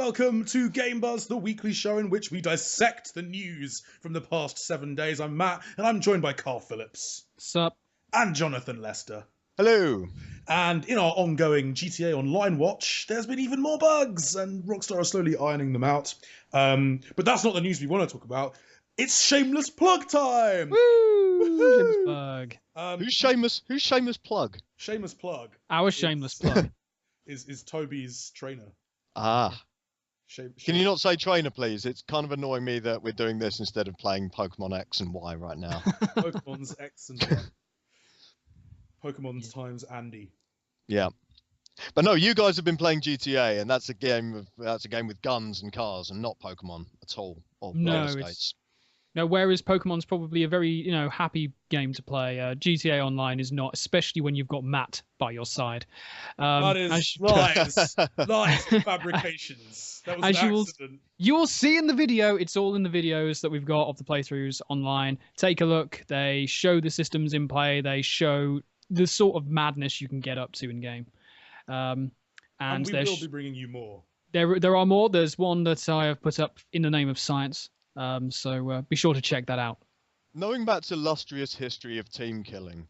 welcome to Game Buzz, the weekly show in which we dissect the news from the past 7 days. I'm Matt, and I'm joined by Carl Phillips. Sup? And Jonathan Lester. Hello. And in our ongoing GTA Online watch, there's been even more bugs, and Rockstar are slowly ironing them out. But that's not the news we want to talk about. It's shameless plug time! Woo! Shameless plug. Who's shameless? Who's shameless plug? Shameless plug. Our shameless plug. Is Toby's trainer. Ah. Can you not say trainer, please? It's kind of annoying me that we're doing this instead of playing Pokemon X and Y right now. Pokemon's X and Y. Pokemon's times Andy. Yeah. But no, you guys have been playing GTA, and that's a game with guns and cars, and not Pokemon at all. Or No, whereas Pokemon's probably a very, happy game to play. GTA Online is not, especially when you've got Matt by your side. That is lies, fabrications. That was an accident. You will see in the video, it's all in the videos that we've got of the playthroughs online. Take a look. They show the systems in play. They show the sort of madness you can get up to in game. And we will be bringing you more. There are more. There's one that I have put up in the name of science. So be sure to check that out. Knowing Matt's illustrious history of team killing,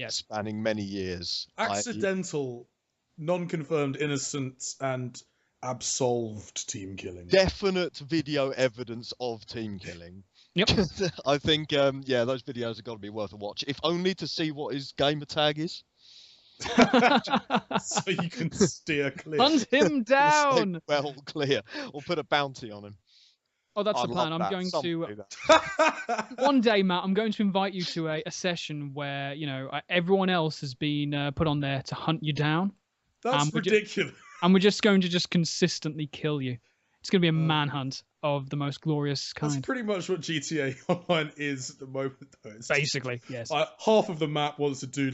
spanning many years. Accidental, non-confirmed, innocent, and absolved team killing. Definite video evidence of team killing. Yep. I think, those videos have got to be worth a watch, if only to see what his gamer tag is. So you can steer clear. Hunt him down! Well, clear. Or put a bounty on him. Oh, that's the plan. I'm going to... One day, Matt, I'm going to invite you to a session where, everyone else has been put on there to hunt you down. That's ridiculous. And we're just going to consistently kill you. It's going to be a manhunt of the most glorious kind. That's pretty much what GTA Online is at the moment, though. Basically, yes. Half of the map wants to do,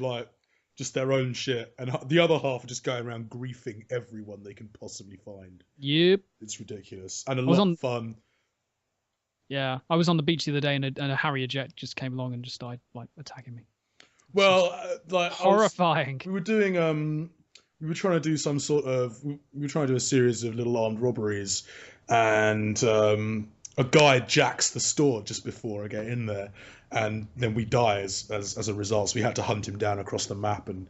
just their own shit, and the other half are just going around griefing everyone they can possibly find. Yep. It's ridiculous. And a lot of fun. Yeah, I was on the beach the other day, and a Harrier jet just came along and just started attacking me. Well, horrifying. We were doing we were trying to do some sort of we were trying to do a series of little armed robberies, and a guy jacks the store just before I get in there, and then we die as a result. So we had to hunt him down across the map and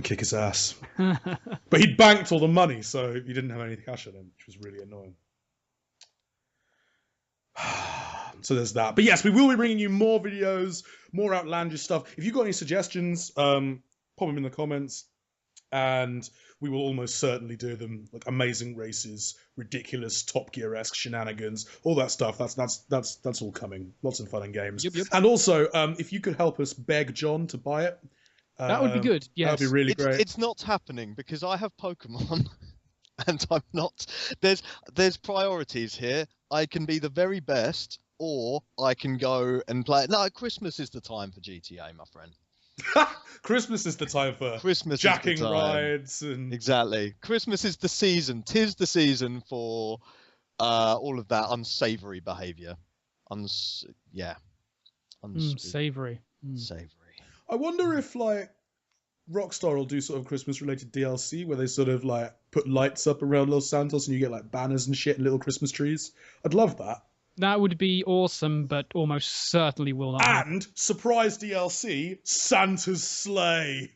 kick his ass. But he'd banked all the money, so he didn't have any cash on him, which was really annoying. So there's that. But yes, we will be bringing you more videos, more outlandish stuff. If you've got any suggestions, pop them in the comments, and we will almost certainly do them. Like amazing races, ridiculous Top Gear-esque shenanigans, all that stuff. That's all coming. Lots of fun and games. Yep. And also, if you could help us beg John to buy it, that would be good. Yes, that would be really great. It's not happening because I have Pokemon. And I'm not. There's priorities here. I can be the very best, or I can go and play. No, Christmas is the time for GTA, my friend. Christmas is the time for jacking rides and exactly. Christmas is the season. 'Tis the season for all of that unsavory behaviour. Unsavory. Savory. I wonder if Rockstar will do sort of Christmas-related DLC where they sort of put lights up around Los Santos and you get banners and shit and little Christmas trees. I'd love that. That would be awesome, but almost certainly will not. And surprise DLC, Santa's sleigh.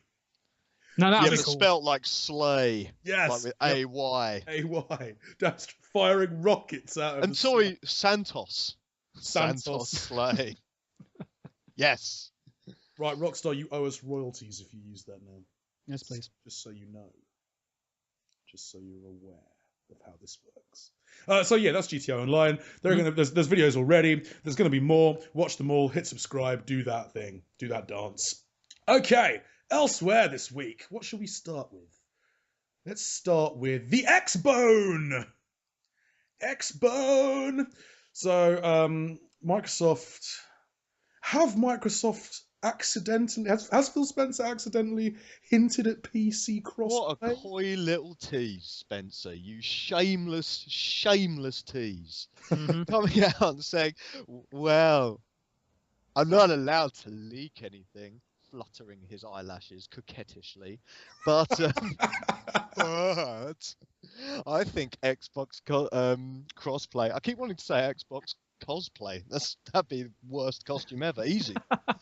Now that'd be cool. Spelt like sleigh. Yes. Like with A-Y. A-Y. That's firing rockets out of And sorry, Santos. Santos sleigh. Yes. Right, Rockstar, you owe us royalties if you use that now. Yes, please. Just so you know. Just so you're aware of how this works. So yeah, that's GTA Online. There's videos already. There's going to be more. Watch them all. Hit subscribe. Do that thing. Do that dance. Okay. Elsewhere this week, what should we start with? Let's start with the Xbone. Xbone. So Microsoft accidentally has Phil Spencer accidentally hinted at PC crossplay? What a coy little tease, Spencer. You shameless tease. Coming out and saying, well, I'm not allowed to leak anything. fluttering his eyelashes coquettishly. But but I think Xbox crossplay. I keep wanting to say Xbox cosplay. That'd be the worst costume ever. Easy.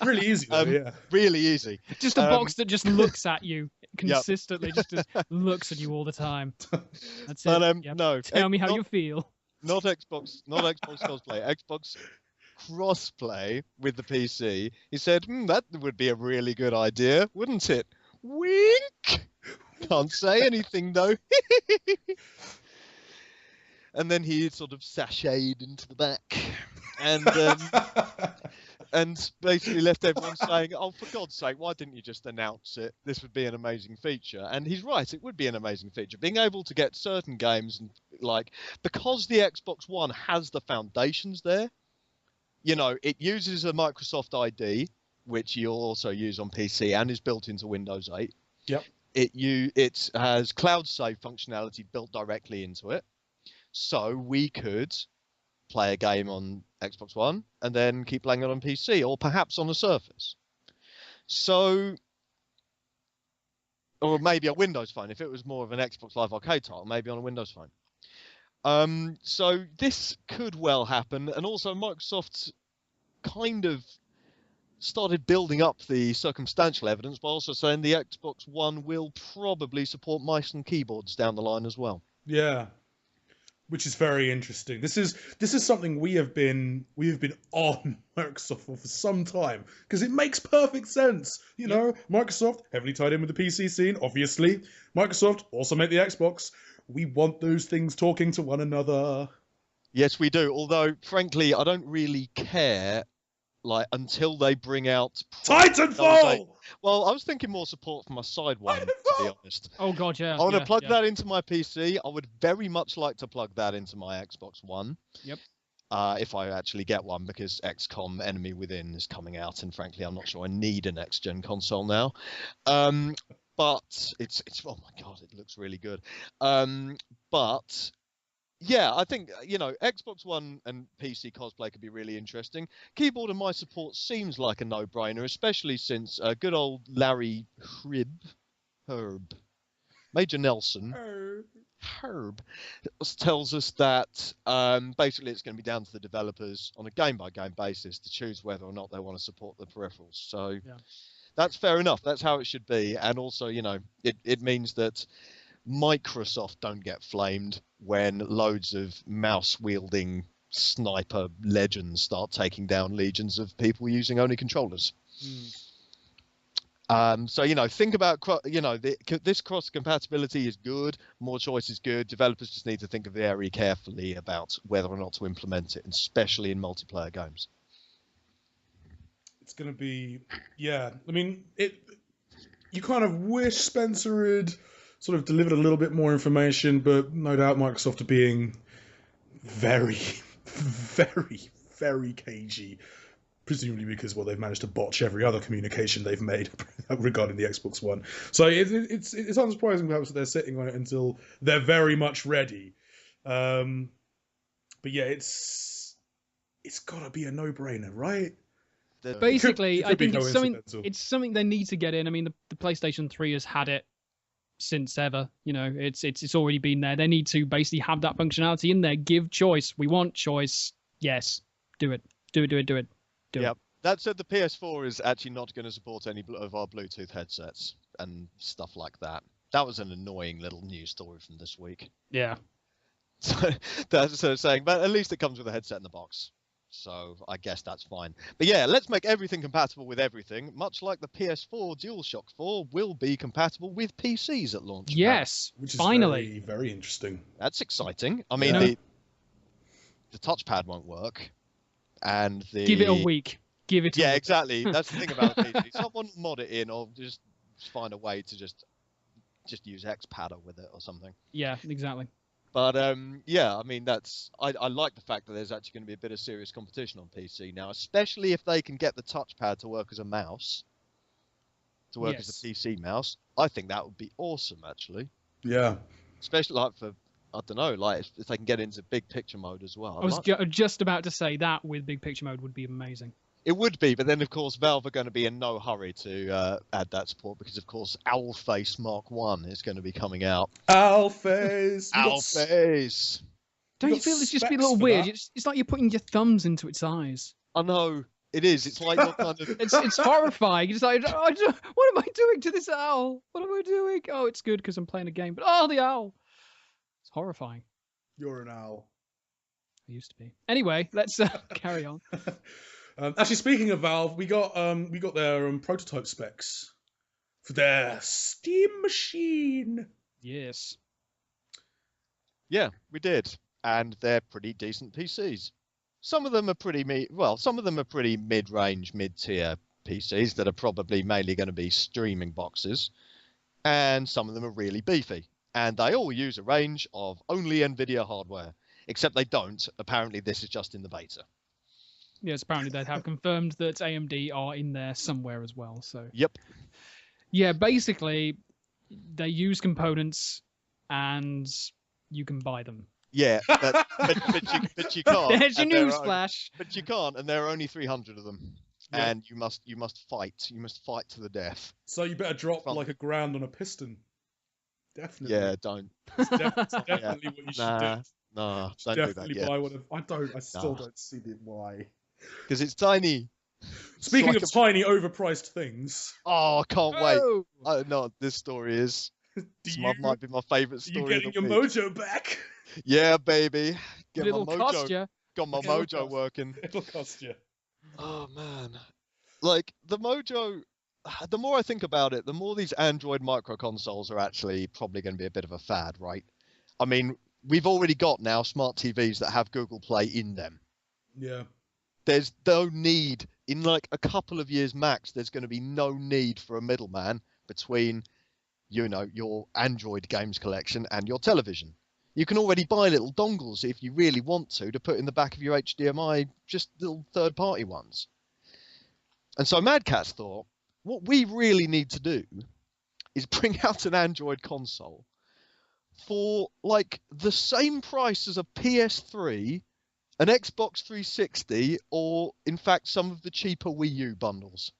Really easy though, yeah. Really easy. Just a box that just looks at you consistently, just looks at you all the time. That's it. But Yep. no. Tell me how you feel. Not Xbox cosplay. Xbox crossplay with the PC. He said, that would be a really good idea, wouldn't it? Wink. Can't say anything though. And then he sort of sashayed into the back, and basically left everyone saying, "Oh, for God's sake, why didn't you just announce it? This would be an amazing feature." And he's right; it would be an amazing feature. Being able to get certain games and because the Xbox One has the foundations there. You know, it uses a Microsoft ID, which you'll also use on PC and is built into Windows 8. Yep. It has cloud save functionality built directly into it, so we could play a game on Xbox One and then keep playing it on PC or perhaps on a Surface. So, or maybe a Windows phone if it was more of an Xbox Live Arcade title, maybe on a Windows phone. So this could well happen, and also Microsoft kind of started building up the circumstantial evidence by also saying the Xbox One will probably support mice and keyboards down the line as well. Yeah. Which is very interesting. This is something we have been on Microsoft for some time, because it makes perfect sense. You know, Microsoft heavily tied in with the PC scene, obviously. Microsoft also make the Xbox. We want those things talking to one another. Yes, we do. Although, frankly, I don't really care. Until they bring out Titanfall. Well, I was thinking more support for my Sidewinder, to be honest. Oh god, yeah. I want to plug that into my PC. I would very much like to plug that into my Xbox One. Yep. If I actually get one, because XCOM Enemy Within is coming out, and frankly, I'm not sure I need a next-gen console now. But it's oh my god, it looks really good. But yeah, I think, Xbox One and PC cosplay could be really interesting. Keyboard and mouse support seems like a no-brainer, especially since good old Larry Herb, Major Nelson, Herb, tells us that basically it's going to be down to the developers on a game-by-game basis to choose whether or not they want to support the peripherals. So that's fair enough. That's how it should be. And also, it means that Microsoft don't get flamed when loads of mouse-wielding sniper legends start taking down legions of people using only controllers. So, think about, this cross-compatibility is good, more choice is good. Developers just need to think very carefully about whether or not to implement it, especially in multiplayer games. It's going to be, I mean, you kind of wish Spencer had sort of delivered a little bit more information, but no doubt Microsoft are being very, very, very cagey, presumably because, they've managed to botch every other communication they've made regarding the Xbox One. So it's unsurprising perhaps that they're sitting on it until they're very much ready. But yeah, it's got to be a no-brainer, right? Basically, I think it's something they need to get in. I mean, the PlayStation 3 has had it since ever. It's already been there. They need to basically have that functionality in there. Give choice. We want choice. Yes, do it. Do it. Yep. That said, the PS4 is actually not going to support any of our Bluetooth headsets and stuff like that. That was an annoying little news story from this week. Yeah. So that's sort of saying, but at least it comes with a headset in the box. So I guess that's fine. But yeah, let's make everything compatible with everything, much like the PS4 DualShock 4 will be compatible with PCs at launch. Yes, which is finally. very, very interesting. That's exciting. I mean, the touchpad won't work, and give it a week. Give it. Yeah, exactly. That's the thing about a PC. Someone mod it in, or just find a way to just use Xpadder with it or something. Yeah, exactly. But yeah, I mean, I like the fact that there's actually going to be a bit of serious competition on PC now, especially if they can get the touchpad to work as a mouse, to work as a PC mouse. I think that would be awesome, actually. Yeah. Especially for, I don't know, if they can get into big picture mode as well. I was just about to say that with big picture mode would be amazing. It would be, but then of course Valve are going to be in no hurry to add that support because of course Owlface Mark 1 is going to be coming out. Owlface. Owlface. Don't got you feel it's just be a specs little for weird? that? It's like you're putting your thumbs into its eyes. I know it is. It's like you're kind of. It's horrifying. It's like, what am I doing to this owl? What am I doing? Oh, it's good because I'm playing a game, but oh, the owl. It's horrifying. You're an owl. I used to be. Anyway, let's carry on. Actually, speaking of Valve, we got their prototype specs for their Steam machine. Yes. Yeah, we did, and they're pretty decent PCs. Some of them are pretty some of them are pretty mid-range, mid-tier PCs that are probably mainly going to be streaming boxes, and some of them are really beefy. And they all use a range of only Nvidia hardware, except they don't. Apparently, this is just in the beta. Yes, apparently they have confirmed that AMD are in there somewhere as well. So. Yep. Yeah, basically, they use components, and you can buy them. Yeah, but you can't. There's your newsflash. But you can't, and there are only 300 of them. Yeah. And you must fight. You must fight to the death. So you better drop like a grand on a piston. Definitely. Yeah, don't. It's definitely what you should do. Nah, don't definitely do that. Buy one of. I still don't see the why. Because it's tiny. Speaking of tiny, overpriced things. Oh, I can't wait. Oh, no, this story is. This might be my favourite story. You getting your mojo back? Yeah, baby. Get It'll my cost you. Got my mojo working. It'll cost you. Oh man, like the mojo. The more I think about it, the more these Android micro consoles are actually probably going to be a bit of a fad, right? I mean, we've already got now smart TVs that have Google Play in them. Yeah. There's no need, in like a couple of years max, there's going to be no need for a middleman between, you know, your Android games collection and your television. You can already buy little dongles if you really want to put in the back of your HDMI, just little third-party ones. And so Mad Catz thought, what we really need to do is bring out an Android console for like the same price as a PS3, an Xbox 360, or in fact some of the cheaper Wii U bundles.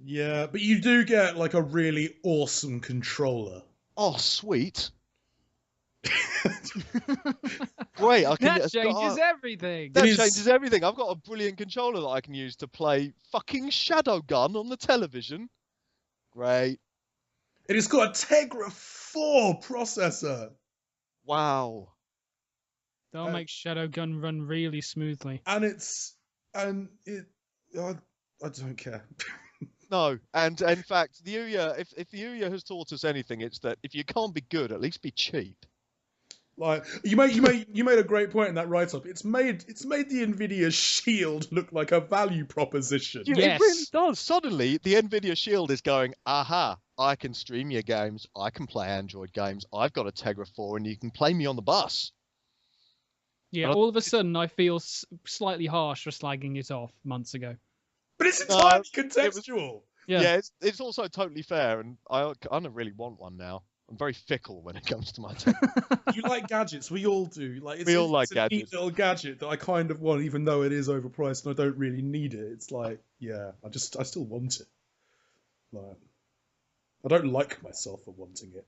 Yeah, but you do get like a really awesome controller. Oh, sweet. Great. That changes everything. That changes everything. I've got a brilliant controller that I can use to play fucking Shadowgun on the television. Great. It has got a Tegra 4 processor. Wow. That'll make Shadowgun run really smoothly. I don't care. No, and in fact, the Ouya, if the Ouya has taught us anything, it's that if you can't be good, at least be cheap. Like you made a great point in that write-up. It's made the Nvidia Shield look like a value proposition. Yes. It really does. Suddenly, the Nvidia Shield is going, aha, I can stream your games, I can play Android games, I've got a Tegra 4, and you can play me on the bus. Yeah, all of a sudden I feel slightly harsh for slagging it off months ago. But it's entirely contextual. Yeah, it's also totally fair, and I don't really want one now. I'm very fickle when it comes to my tech. You like gadgets, we all do. We all like it's gadgets. A neat little gadget that I kind of want, even though it is overpriced and I don't really need it. It's like, yeah, I still want it. Like, I don't like myself for wanting it.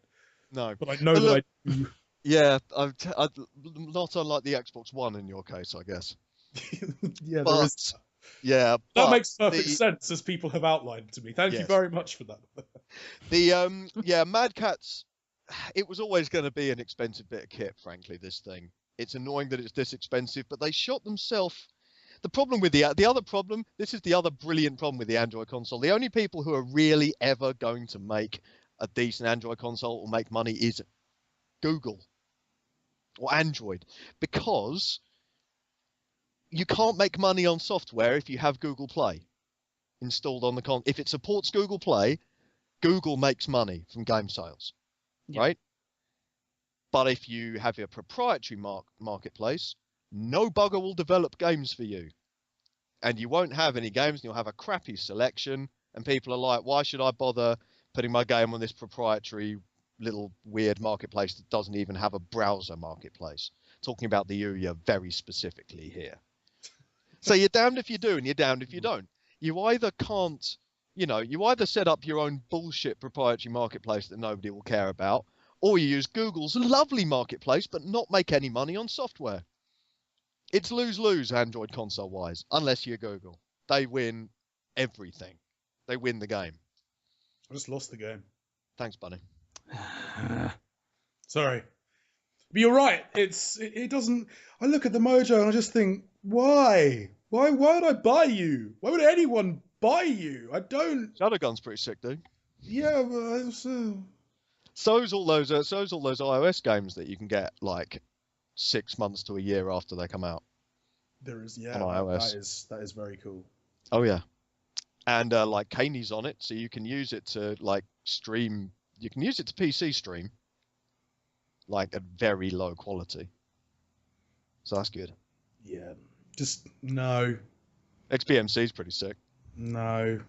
No, but I know that I do. Yeah, not unlike the Xbox One in your case, I guess. Yeah, there is. Yeah, that makes perfect sense, as people have outlined to me. Thank you very much for that. Mad Catz. It was always going to be an expensive bit of kit, frankly. This thing. It's annoying that it's this expensive, but they shot themselves. The problem with the other problem. This is the other brilliant problem with the Android console. The only people who are really ever going to make a decent Android console or make money is Google or Android, because you can't make money on software if you have Google Play installed on the console. If it supports Google Play, Google makes money from game sales, right? But if you have a proprietary marketplace, no bugger will develop games for you. And you won't have any games, and you'll have a crappy selection, and people are like, why should I bother putting my game on this proprietary little weird marketplace that doesn't even have a browser marketplace? Talking about the Ouya very specifically here. So you're damned if you do and you're damned if you don't. You either can't, you either set up your own bullshit proprietary marketplace that nobody will care about, or you use Google's lovely marketplace but not make any money on software. It's lose-lose Android console-wise, unless you're Google. They win everything. They win the game. I just lost the game. Thanks, buddy. Sorry. But you're right. It doesn't... I look at the Mojo and I just think, why? Why would I buy you? Why would anyone buy you? I don't... Shadowgun's pretty sick, dude. Yeah, but... So's all those iOS games that you can get, like, 6 months to a year after they come out. There is, yeah. On iOS. That is very cool. Oh, yeah. And, like, Kaney's on it, so you can use it to, like, stream... You can use it to PC stream. Like, at very low quality. So that's good. Yeah. Just, no. XBMC's pretty sick. No.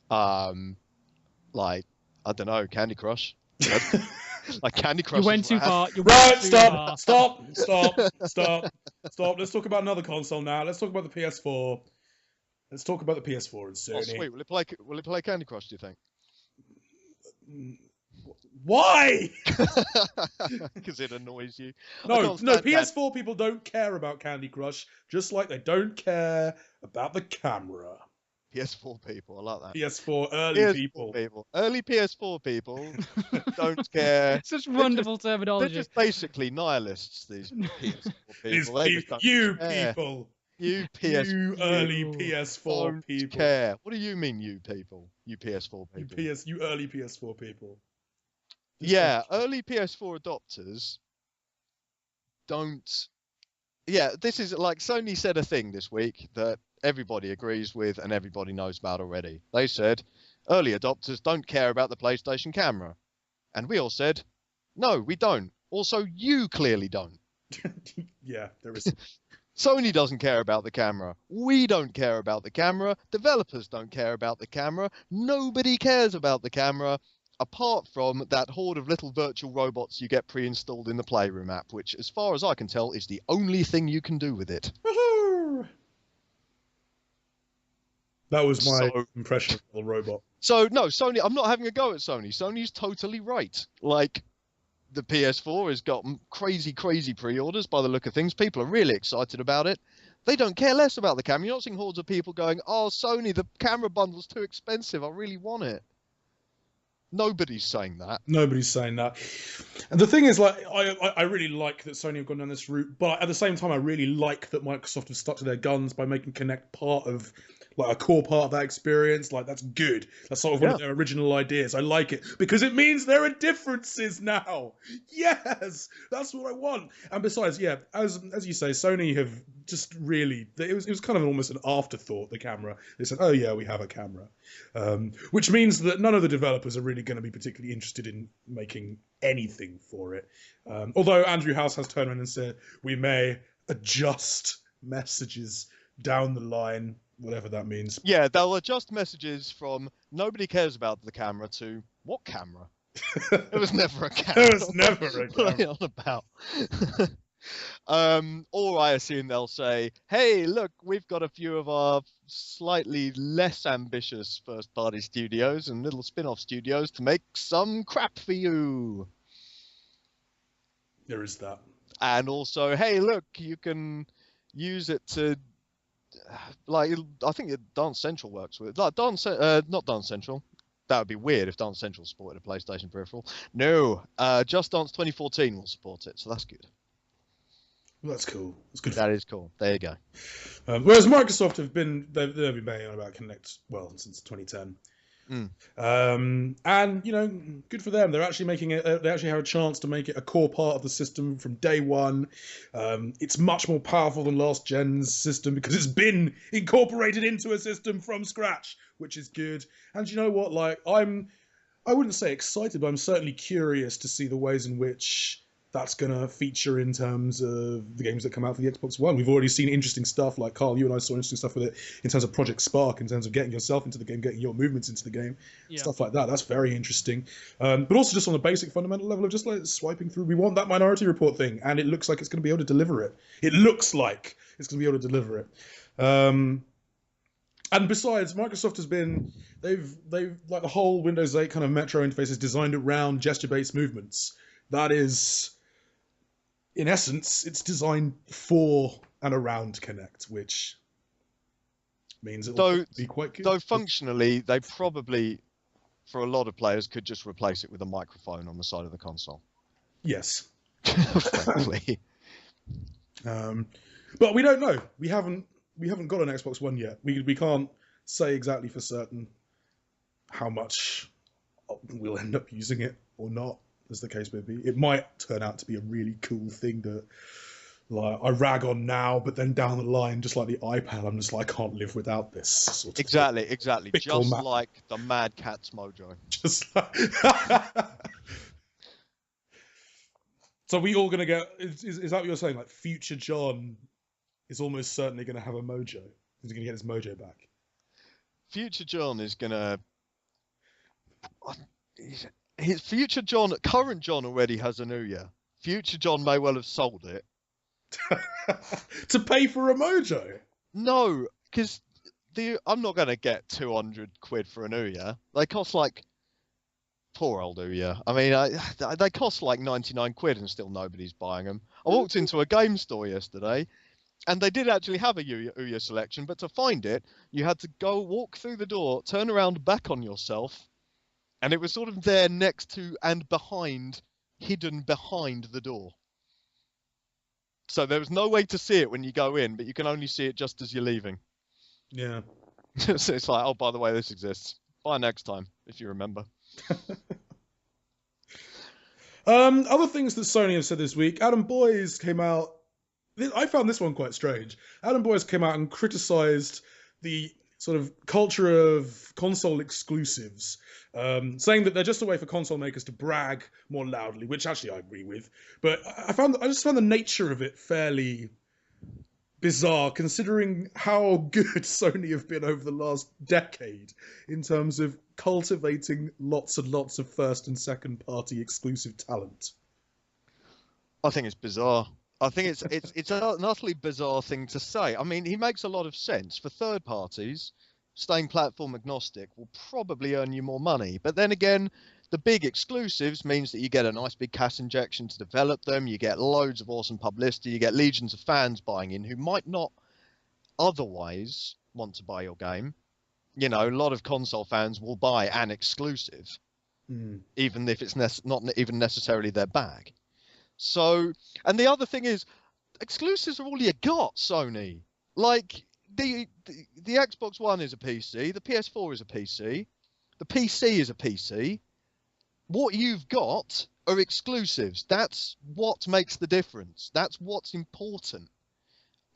Like, I don't know, Candy Crush. Like, Candy Crush You went too far. Right, stop. Let's talk about another console now. Let's talk about the PS4. Let's talk about the PS4 and Sony. Oh, sweet. Will it play Candy Crush, do you think? Why? Because it annoys you. No, PS4 people don't care about Candy Crush, just like they don't care about the camera. PS4 people, I like that. PS4 early people. Early PS4 people don't care. Such wonderful terminology. They're just basically nihilists, these PS4 people. You people. You PS4 You early PS4 people. Care. What do you mean, you people? You PS4 people. You early PS4 people. Yeah, early PS4 adopters don't... Yeah, this is like Sony said a thing this week that everybody agrees with and everybody knows about already. They said, early adopters don't care about the PlayStation camera. And we all said, no, we don't. Also, you clearly don't. Yeah, there is... Sony doesn't care about the camera. We don't care about the camera. Developers don't care about the camera. Nobody cares about the camera, apart from that horde of little virtual robots you get pre-installed in the Playroom app, which, as far as I can tell, is the only thing you can do with it. Woohoo! That was my impression of the robot. So, no, Sony, I'm not having a go at Sony. Sony's totally right. Like, the PS4 has got crazy, crazy pre-orders by the look of things. People are really excited about it. They don't care less about the camera. You're not seeing hordes of people going, oh, Sony, the camera bundle's too expensive. I really want it. Nobody's saying that. Nobody's saying that. And the thing is, like, I really like that Sony have gone down this route, but at the same time, I really like that Microsoft have stuck to their guns by making Kinect part of, like, a core part of that experience. Like, that's good. That's sort of one of their original ideas. I like it because it means there are differences now. Yes, that's what I want. And besides, yeah, as you say, Sony have just really, it was kind of almost an afterthought, the camera. They said, oh yeah, we have a camera. Which means that none of the developers are really going to be particularly interested in making anything for it. Although Andrew House has turned around and said, we may adjust messages down the line, whatever that means. Yeah, they'll adjust messages from nobody cares about the camera to what camera? It was never a camera. There was never a camera. What are you on about? Or I assume they'll say, hey, look, we've got a few of our slightly less ambitious first-party studios and little spin-off studios to make some crap for you. There is that. And also, hey, look, you can use it to, like, I think Dance Central works with, like, not Dance Central. That would be weird if Dance Central supported a PlayStation peripheral. No, Just Dance 2014 will support it, so that's good. Well, that's cool. That's good. That is cool. There you go. Whereas Microsoft they've been banging on about Kinect since 2010. And you know, good for them. They're actually making it. They actually have a chance to make it a core part of the system from day one. It's much more powerful than last gen's system because it's been incorporated into a system from scratch, which is good. And you know what? Like I wouldn't say excited, but I'm certainly curious to see the ways in which that's going to feature in terms of the games that come out for the Xbox One. We've already seen interesting stuff, like Carl, you and I saw interesting stuff with it in terms of Project Spark, in terms of getting yourself into the game, getting your movements into the game, stuff like that. That's very interesting. But also just on the basic fundamental level of just like swiping through, we want that Minority Report thing, and it looks like it's going to be able to deliver it. It looks like it's going to be able to deliver it. And besides, Microsoft has been, they've like the whole Windows 8 kind of Metro interface is designed around gesture-based movements. That is, in essence, it's designed for and around Kinect, which means it'll be quite good. Though functionally, they probably, for a lot of players, could just replace it with a microphone on the side of the console. Yes. Frankly. But we don't know. We haven't got an Xbox One yet. We can't say exactly for certain how much we'll end up using it or not, as the case may be. It might turn out to be a really cool thing that, like, I rag on now, but then down the line, just like the iPad, I'm just like, I can't live without this sort of exactly. Just like the Mad Catz MOJO. Just like... So we all gonna get? Is that what you're saying? Like, future John is almost certainly gonna have a mojo. He's gonna get his mojo back. Future John is gonna. His future John, current John already has an Ouya. Future John may well have sold it to pay for a mojo. No, because I'm not gonna get 200 quid for an Ouya. They cost like. Poor old Ouya. I mean, they cost like 99 quid and still nobody's buying them. I walked into a game store yesterday and they did actually have a Ouya selection, but to find it, you had to go walk through the door, turn around back on yourself, and it was sort of there next to and behind, hidden behind the door. So there was no way to see it when you go in, but you can only see it just as you're leaving. Yeah. So it's like, oh, by the way, this exists. Buy next time, if you remember. Other things that Sony have said this week. Adam Boyes came out. I found this one quite strange. Adam Boyes came out and criticised the sort of culture of console exclusives, saying that they're just a way for console makers to brag more loudly, which actually I agree with. But I just found the nature of it fairly bizarre, considering how good Sony have been over the last decade in terms of cultivating lots and lots of first and second party exclusive talent. I think it's bizarre. I think it's an utterly bizarre thing to say. I mean, he makes a lot of sense. For third parties, staying platform agnostic will probably earn you more money. But then again, the big exclusives means that you get a nice big cash injection to develop them. You get loads of awesome publicity. You get legions of fans buying in who might not otherwise want to buy your game. You know, a lot of console fans will buy an exclusive, even if it's not even necessarily their bag. So, and the other thing is, exclusives are all you got, Sony. Like, the Xbox One is a PC, the PS4 is a PC, the PC is a PC. What you've got are exclusives. That's what makes the difference. That's what's important.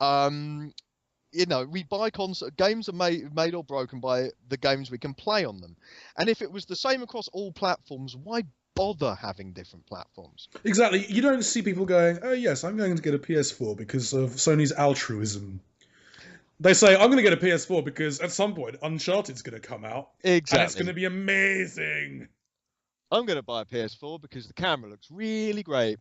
You know, we buy console games are made or broken by the games we can play on them. And if it was the same across all platforms, why bother having different platforms? Exactly. You don't see people going, oh yes, I'm going to get a PS4 because of Sony's altruism. They say, I'm going to get a PS4 because at some point Uncharted's going to come out. Exactly. And it's going to be amazing. I'm going to buy a PS4 because the camera looks really great.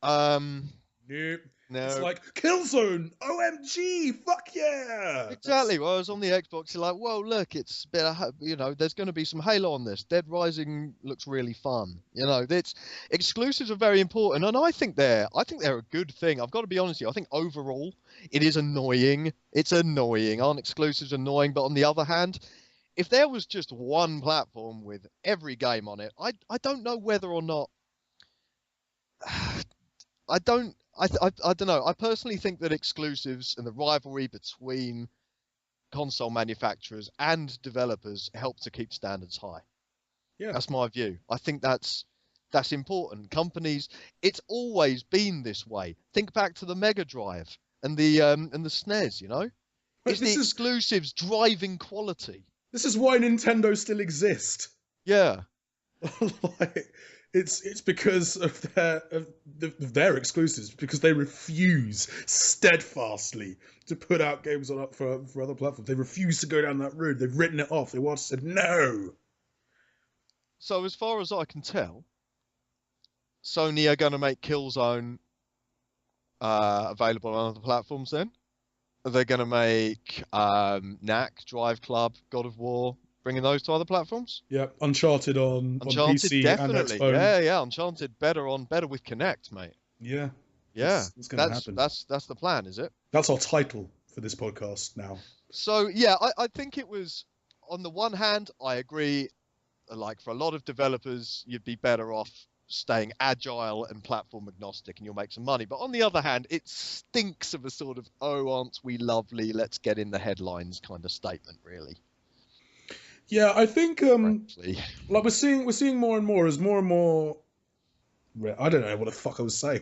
Nope. No. It's like, Killzone! OMG! Fuck yeah! Exactly. Whereas on the Xbox, you're like, whoa, look, it's a bit, you know, there's going to be some Halo on this. Dead Rising looks really fun. You know, exclusives are very important, and I think they're a good thing. I've got to be honest with you. I think overall, it is annoying. It's annoying. Aren't exclusives annoying? But on the other hand, if there was just one platform with every game on it, I don't know whether or not. I don't know. I personally think that exclusives and the rivalry between console manufacturers and developers help to keep standards high. Yeah, that's my view. I think that's important. Companies, it's always been this way. Think back to the Mega Drive and the SNES. You know, it's the exclusives driving quality. This is why Nintendo still exists. Yeah. Like, It's because of their exclusives, because they refuse steadfastly to put out games on for other platforms. They refuse to go down that route. They've written it off. They once said no. So as far as I can tell, Sony are going to make Killzone available on other platforms then. They're going to make Knack, Drive Club, God of War, bringing those to other platforms. Yeah, Uncharted on PC definitely. and Xbone. Yeah, Uncharted better with Kinect, mate. Yeah. Yeah, it's gonna happen. That's the plan, is it? That's our title for this podcast now. So yeah, I think it was, on the one hand, I agree, like for a lot of developers, you'd be better off staying agile and platform agnostic and you'll make some money. But on the other hand, it stinks of a sort of, oh, aren't we lovely, let's get in the headlines kind of statement, really. Yeah, I think like we're seeing more and more as more and more. I don't know what the fuck I was saying.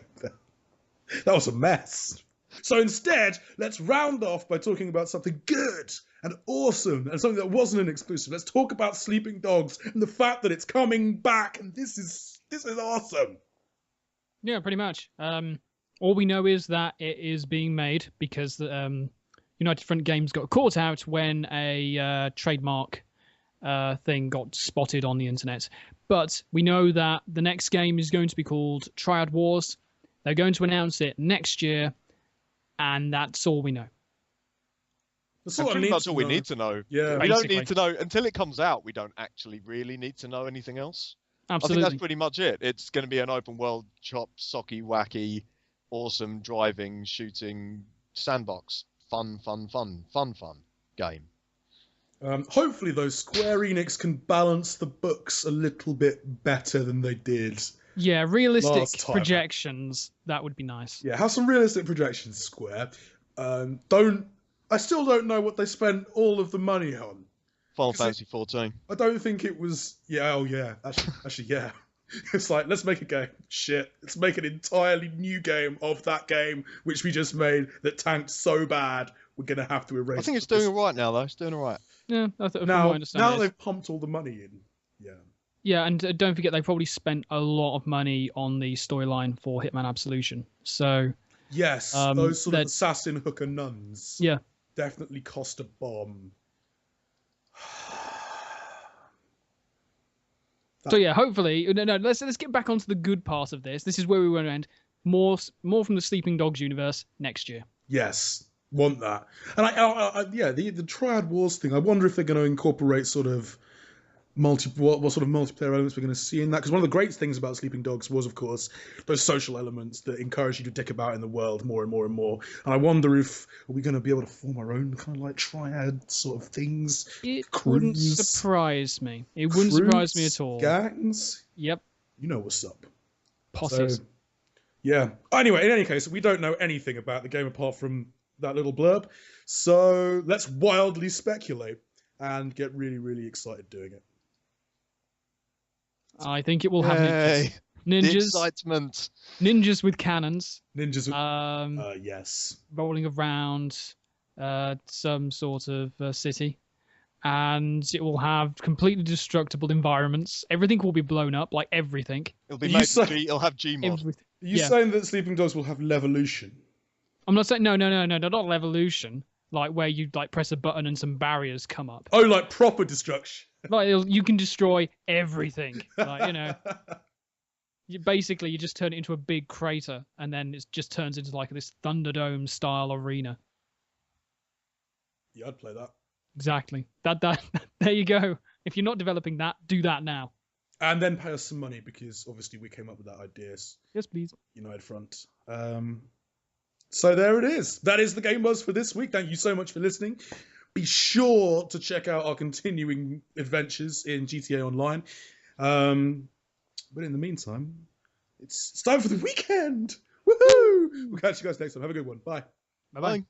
That was a mess. So instead, let's round off by talking about something good and awesome and something that wasn't an exclusive. Let's talk about Sleeping Dogs and the fact that it's coming back, and this is awesome. Yeah, pretty much. All we know is that it is being made because United Front Games got caught out when a trademark thing got spotted on the internet. But we know that the next game is going to be called Triad Wars. They're going to announce it next year, and that's all we know. That's pretty much all we need to know. Yeah, we don't need to know until it comes out. We don't actually really need to know anything else. Absolutely. I think that's pretty much it. It's going to be an open world, chop, socky, wacky, awesome driving, shooting, sandbox, fun game. Hopefully, though, Square Enix can balance the books a little bit better than they did. Yeah, realistic projections. That would be nice. Yeah, have some realistic projections, Square. I still don't know what they spent all of the money on. Final Fantasy 14. I don't think it was. Yeah, oh yeah. Actually, yeah. It's like, let's make a game. Shit. Let's make an entirely new game of that game which we just made that tanked so bad we're gonna have to erase. I think it's doing all right now, though. It's doing all right. Yeah, now they've pumped all the money in. Yeah. Yeah, and don't forget they probably spent a lot of money on the storyline for Hitman Absolution. So yes, those sort of assassin hooker nuns. Yeah, definitely cost a bomb. So yeah, hopefully, let's get back onto the good part of this. This is where we want to end. More from the Sleeping Dogs universe next year. Yes, want that. And the Triad Wars thing. I wonder if they're going to incorporate sort of what sort of multiplayer elements we're going to see in that. Because one of the great things about Sleeping Dogs was, of course, those social elements that encourage you to dick about in the world more and more and more. And I wonder if are we going to be able to form our own kind of like triad sort of things. It wouldn't surprise me. It wouldn't surprise me at all. Gangs. Yep. You know what's up. Posses. So, yeah. Anyway, in any case, we don't know anything about the game apart from that little blurb. So let's wildly speculate and get really, really excited doing it. I think it will have ninjas. Excitement. Ninjas with cannons. Ninjas with yes. Rolling around some sort of city. And it will have completely destructible environments. Everything will be blown up, like everything. It'll be it'll have Gmod. Are you saying that Sleeping Dogs will have Levolution? I'm not saying no, not Levolution. Like where you like press a button and some barriers come up. Oh, like proper destruction. Like you can destroy everything. Like you just turn it into a big crater, and then it just turns into like this Thunderdome style arena. Yeah, I'd play that. Exactly. That there you go. If you're not developing that, do that now. And then pay us some money because obviously we came up with that idea. Yes, please. United Front. So there it is. That is the Game Buzz for this week. Thank you so much for listening. Be sure to check out our continuing adventures in GTA Online. But in the meantime, it's time for the weekend. Woohoo! We'll catch you guys next time. Have a good one. Bye. Bye-bye.